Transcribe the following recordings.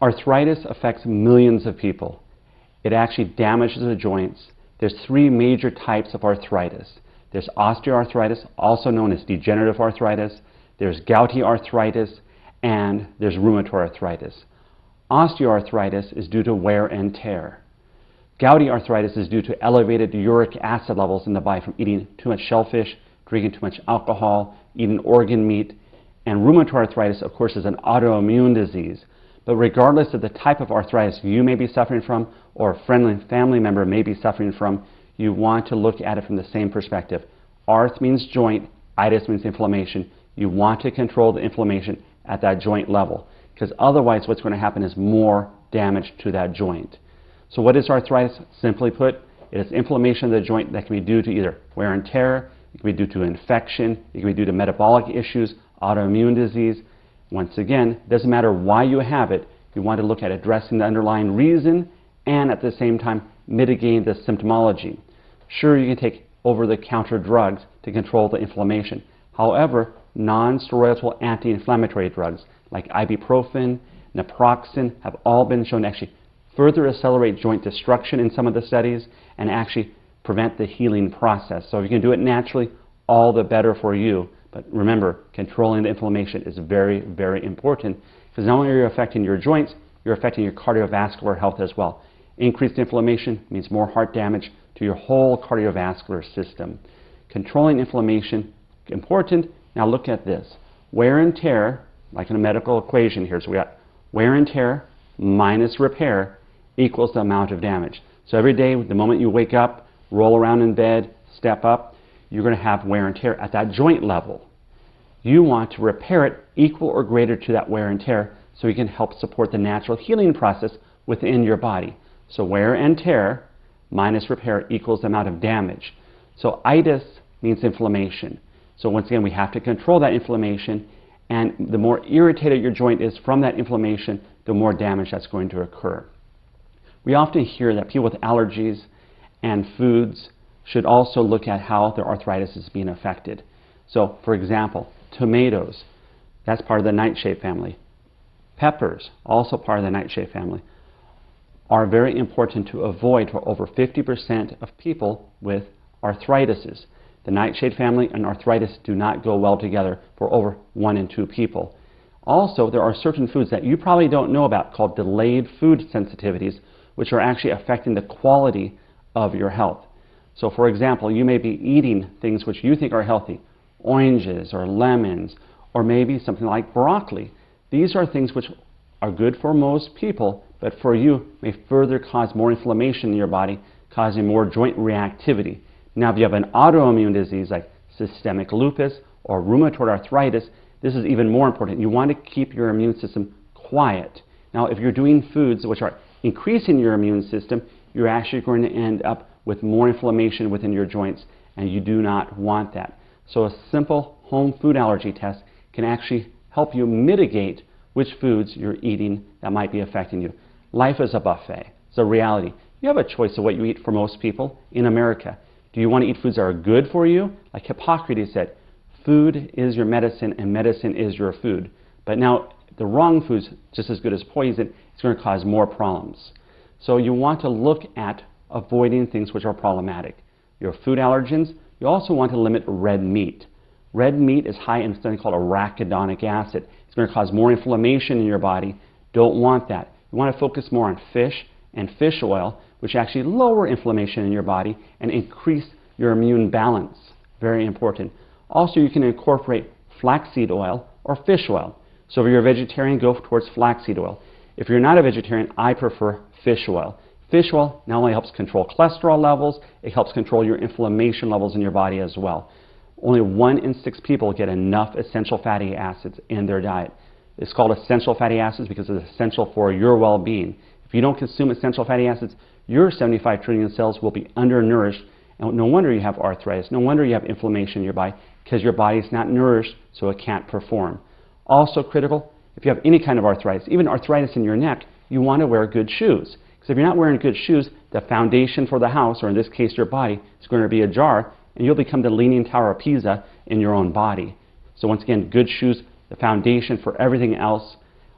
Arthritis affects millions of people. It actually damages the joints. There's three major types of arthritis. There's osteoarthritis, also known as degenerative arthritis. There's gouty arthritis, and there's rheumatoid arthritis. Osteoarthritis is due to wear and tear. Gouty arthritis is due to elevated uric acid levels in the body from eating too much shellfish, drinking too much alcohol, eating organ meat. And rheumatoid arthritis, of course, is an autoimmune disease. But regardless of the type of arthritis you may be suffering from or a friendly family member may be suffering from, you want to look at it from the same perspective. Arth means joint, itis means inflammation. You want to control the inflammation at that joint level, because otherwise what's going to happen is more damage to that joint. So what is arthritis? Simply put, it is inflammation of the joint that can be due to either wear and tear, it can be due to infection, it can be due to metabolic issues, autoimmune disease. Once again, it doesn't matter why you have it, you want to look at addressing the underlying reason and at the same time mitigating the symptomology. Sure, you can take over-the-counter drugs to control the inflammation. However, non-steroidal anti-inflammatory drugs like ibuprofen, naproxen have all been shown to actually further accelerate joint destruction in some of the studies and actually prevent the healing process. So if you can do it naturally, all the better for you. But remember, controlling the inflammation is very, very important, because not only are you affecting your joints, you're affecting your cardiovascular health as well. Increased inflammation means more heart damage to your whole cardiovascular system. Controlling inflammation, important. Now look at this. Wear and tear, like in a medical equation here. So we got wear and tear minus repair equals the amount of damage. So every day, the moment you wake up, roll around in bed, step up, you're going to have wear and tear at that joint level. You want to repair it equal or greater to that wear and tear so you can help support the natural healing process within your body. So wear and tear minus repair equals the amount of damage. So itis means inflammation. So once again, we have to control that inflammation, and the more irritated your joint is from that inflammation, the more damage that's going to occur. We often hear that people with allergies and foods should also look at how their arthritis is being affected. So, for example, tomatoes, that's part of the nightshade family. Peppers, also part of the nightshade family, are very important to avoid for over 50% of people with arthritis. The nightshade family and arthritis do not go well together for over 1 in 2 people. Also, there are certain foods that you probably don't know about called delayed food sensitivities, which are actually affecting the quality of your health. So for example, you may be eating things which you think are healthy, oranges or lemons, or maybe something like broccoli. These are things which are good for most people, but for you may further cause more inflammation in your body, causing more joint reactivity. Now if you have an autoimmune disease like systemic lupus or rheumatoid arthritis, this is even more important. You want to keep your immune system quiet. Now if you're doing foods which are increasing your immune system, you're actually going to end up with more inflammation within your joints, and you do not want that. So a simple home food allergy test can actually help you mitigate which foods you're eating that might be affecting you. Life is a buffet. It's a reality. You have a choice of what you eat for most people in America. Do you want to eat foods that are good for you? Like Hippocrates said, food is your medicine and medicine is your food. But now the wrong food's just as good as poison. It's going to cause more problems. So you want to look at avoiding things which are problematic. Your food allergens, you also want to limit red meat. Red meat is high in something called arachidonic acid. It's going to cause more inflammation in your body. Don't want that. You want to focus more on fish and fish oil, which actually lower inflammation in your body and increase your immune balance. Very important. Also, you can incorporate flaxseed oil or fish oil. So if you're a vegetarian, go towards flaxseed oil. If you're not a vegetarian, I prefer fish oil. Fish oil not only helps control cholesterol levels, it helps control your inflammation levels in your body as well. Only 1 in 6 people get enough essential fatty acids in their diet. It's called essential fatty acids because it's essential for your well-being. If you don't consume essential fatty acids, your 75 trillion cells will be undernourished, and no wonder you have arthritis, no wonder you have inflammation in your body, because your body is not nourished, so it can't perform. Also critical, if you have any kind of arthritis, even arthritis in your neck, you want to wear good shoes. Because if you're not wearing good shoes, the foundation for the house, or in this case your body, is going to be ajar, and you'll become the Leaning Tower of Pisa in your own body. So once again, good shoes, the foundation for everything else.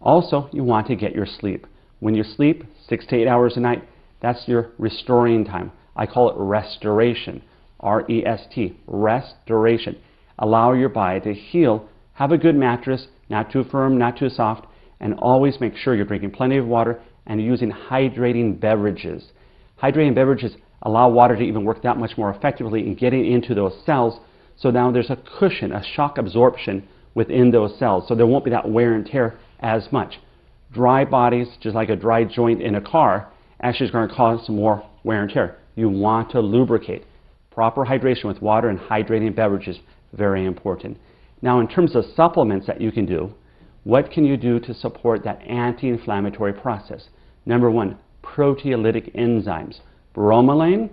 Also, you want to get your sleep. When you sleep 6 to 8 hours a night, that's your restoring time. I call it restoration, R-E-S-T, restoration. Allow your body to heal. Have a good mattress, not too firm, not too soft, and always make sure you're drinking plenty of water and using hydrating beverages. Hydrating beverages allow water to even work that much more effectively in getting into those cells, so now there's a cushion, a shock absorption within those cells, so there won't be that wear and tear as much. Dry bodies, just like a dry joint in a car, actually is going to cause some more wear and tear. You want to lubricate. Proper hydration with water and hydrating beverages, very important. Now, in terms of supplements that you can do, what can you do to support that anti-inflammatory process? Number one, proteolytic enzymes, bromelain,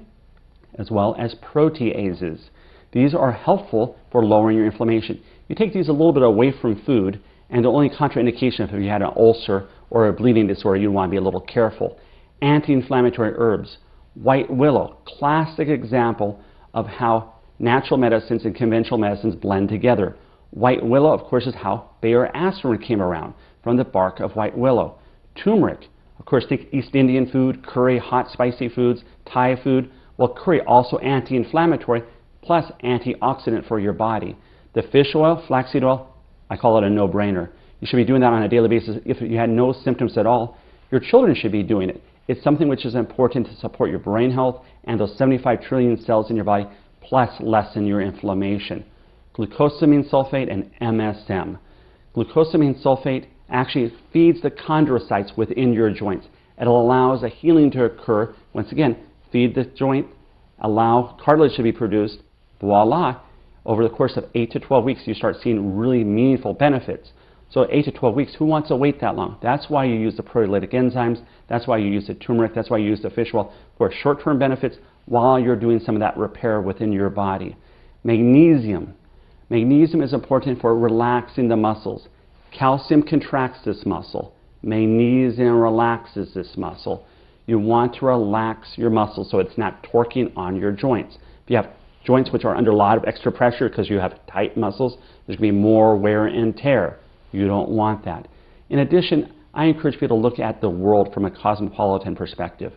as well as proteases. These are helpful for lowering your inflammation. You take these a little bit away from food, and the only contraindication if you had an ulcer or a bleeding disorder, you want to be a little careful. Anti-inflammatory herbs, white willow, classic example of how natural medicines and conventional medicines blend together. White willow, of course, is how Bayer aspirin came around, from the bark of white willow. Turmeric, of course, think East Indian food, curry, hot spicy foods, Thai food. Well, curry also anti-inflammatory plus antioxidant for your body. The fish oil, flaxseed oil, I call it a no-brainer. You should be doing that on a daily basis. If you had no symptoms at all, your children should be doing it. It's something which is important to support your brain health and those 75 trillion cells in your body, plus lessen your inflammation. Glucosamine sulfate and MSM. Glucosamine sulfate actually feeds the chondrocytes within your joints. It allows a healing to occur. Once again, feed the joint, allow cartilage to be produced. Voila! Over the course of 8 to 12 weeks, you start seeing really meaningful benefits. So 8 to 12 weeks, who wants to wait that long? That's why you use the proteolytic enzymes. That's why you use the turmeric. That's why you use the fish oil for short-term benefits while you're doing some of that repair within your body. Magnesium. Magnesium is important for relaxing the muscles. Calcium contracts this muscle. Magnesium relaxes this muscle. You want to relax your muscles so it's not torquing on your joints. If you have joints which are under a lot of extra pressure because you have tight muscles, there's going to be more wear and tear. You don't want that. In addition, I encourage people to look at the world from a cosmopolitan perspective.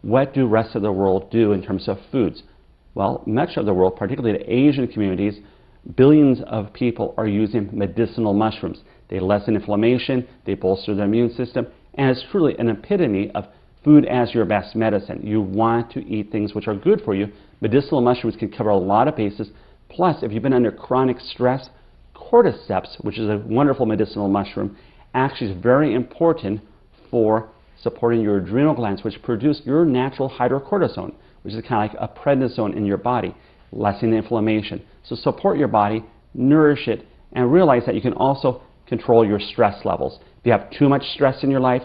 What do the rest of the world do in terms of foods? Well, much of the world, particularly the Asian communities, billions of people are using medicinal mushrooms. They lessen inflammation, they bolster the immune system, and it's truly an epitome of food as your best medicine. You want to eat things which are good for you. Medicinal mushrooms can cover a lot of bases. Plus, if you've been under chronic stress, cordyceps, which is a wonderful medicinal mushroom, actually is very important for supporting your adrenal glands, which produce your natural hydrocortisone, which is kind of like a prednisone in your body, lessening the inflammation. So support your body, nourish it, and realize that you can also control your stress levels. If you have too much stress in your life,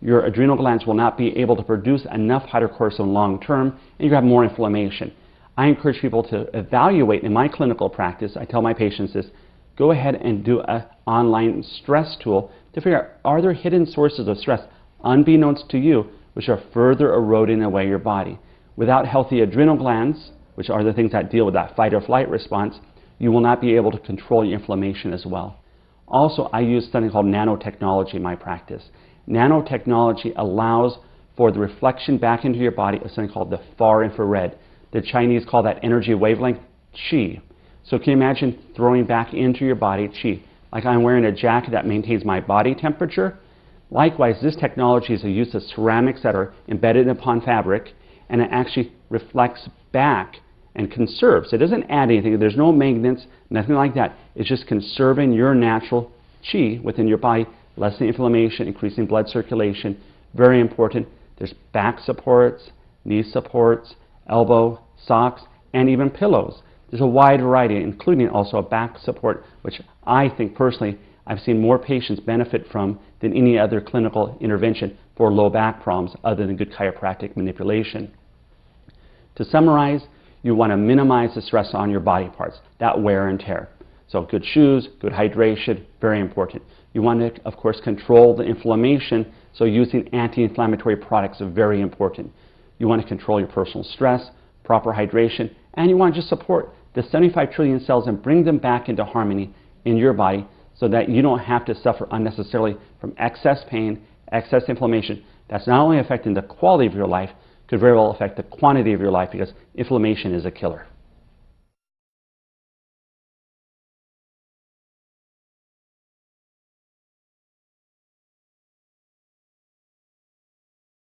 your adrenal glands will not be able to produce enough hydrocortisone long term, and you have more inflammation. I encourage people to evaluate in my clinical practice. I tell my patients this: go ahead and do an online stress tool to figure out, are there hidden sources of stress unbeknownst to you which are further eroding away your body? Without healthy adrenal glands, which are the things that deal with that fight or flight response, you will not be able to control your inflammation as well. Also, I use something called nanotechnology in my practice. Nanotechnology allows for the reflection back into your body of something called the far infrared. The Chinese call that energy wavelength qi. So can you imagine throwing back into your body qi? Like I'm wearing a jacket that maintains my body temperature. Likewise, this technology is a use of ceramics that are embedded upon fabric, and it actually reflects back and conserves. It doesn't add anything. There's no magnets, nothing like that. It's just conserving your natural qi within your body, lessening inflammation, increasing blood circulation. Very important. There's back supports, knee supports, elbow, socks, and even pillows. There's a wide variety, including also a back support, which I think personally I've seen more patients benefit from than any other clinical intervention for low back problems other than good chiropractic manipulation. To summarize, you want to minimize the stress on your body parts, that wear and tear. So good shoes, good hydration, very important. You want to, of course, control the inflammation, so using anti-inflammatory products is very important. You want to control your personal stress, proper hydration, and you want to just support the 75 trillion cells and bring them back into harmony in your body so that you don't have to suffer unnecessarily from excess pain, excess inflammation. That's not only affecting the quality of your life, could very well affect the quantity of your life, because inflammation is a killer.